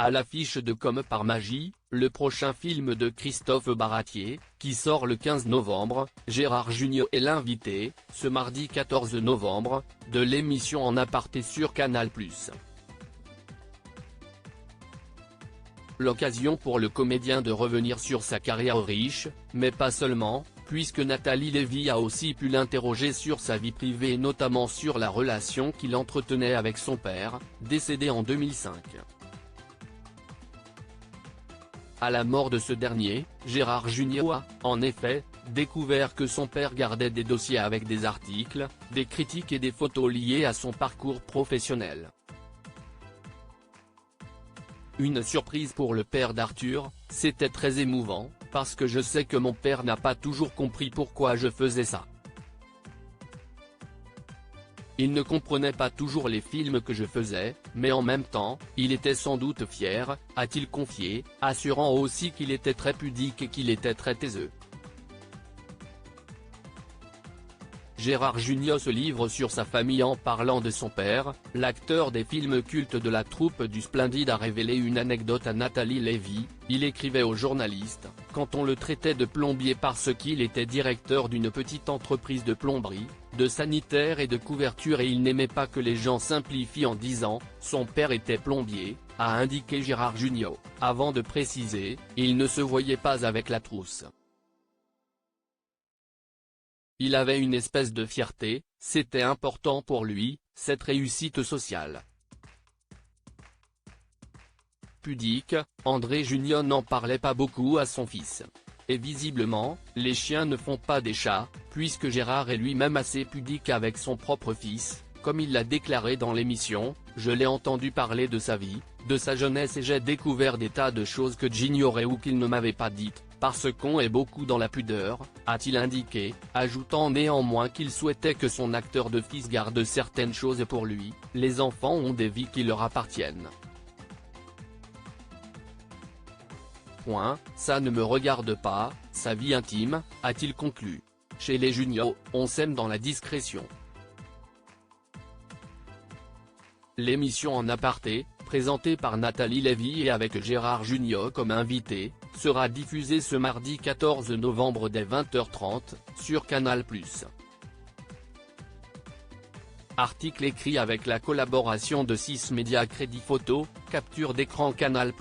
À l'affiche de Comme par magie, le prochain film de Christophe Baratier, qui sort le 15 novembre, Gérard Jugnot est l'invité, ce mardi 14 novembre, de l'émission En aparté sur Canal+. L'occasion pour le comédien de revenir sur sa carrière riche, mais pas seulement, puisque Nathalie Lévy a aussi pu l'interroger sur sa vie privée et notamment sur la relation qu'il entretenait avec son père, décédé en 2005. À la mort de ce dernier, Gérard Jugnot a, en effet, découvert que son père gardait des dossiers avec des articles, des critiques et des photos liées à son parcours professionnel. Une surprise pour le père d'Arthur, c'était très émouvant, parce que je sais que mon père n'a pas toujours compris pourquoi je faisais ça. Il ne comprenait pas toujours les films que je faisais, mais en même temps, il était sans doute fier, a-t-il confié, assurant aussi qu'il était très pudique et qu'il était très taiseux. Gérard Jugnot se livre sur sa famille en parlant de son père. L'acteur des films cultes de la troupe du Splendide a révélé une anecdote à Nathalie Lévy. Il écrivait aux journalistes, quand on le traitait de plombier parce qu'il était directeur d'une petite entreprise de plomberie, de sanitaire et de couverture et il n'aimait pas que les gens simplifient en disant « son père était plombier », a indiqué Gérard Jugnot, avant de préciser « il ne se voyait pas avec la trousse ». Il avait une espèce de fierté, c'était important pour lui, cette réussite sociale. Pudique, André Jugnot n'en parlait pas beaucoup à son fils. Et visiblement, les chiens ne font pas des chats, puisque Gérard est lui-même assez pudique avec son propre fils, comme il l'a déclaré dans l'émission « Je l'ai entendu parler de sa vie, de sa jeunesse et j'ai découvert des tas de choses que j'ignorais ou qu'il ne m'avait pas dites. Parce qu'on est beaucoup dans la pudeur », a-t-il indiqué, ajoutant néanmoins qu'il souhaitait que son acteur de fils garde certaines choses pour lui, les enfants ont des vies qui leur appartiennent. Ça ne me regarde pas, sa vie intime, a-t-il conclu. Chez les Jugnot, on s'aime dans la discrétion. L'émission En aparté, présentée par Nathalie Lévy et avec Gérard Jugnot comme invité, sera diffusée ce mardi 14 novembre dès 20h30, sur Canal+. Article écrit avec la collaboration de 6 médias Crédit Photo, capture d'écran Canal+.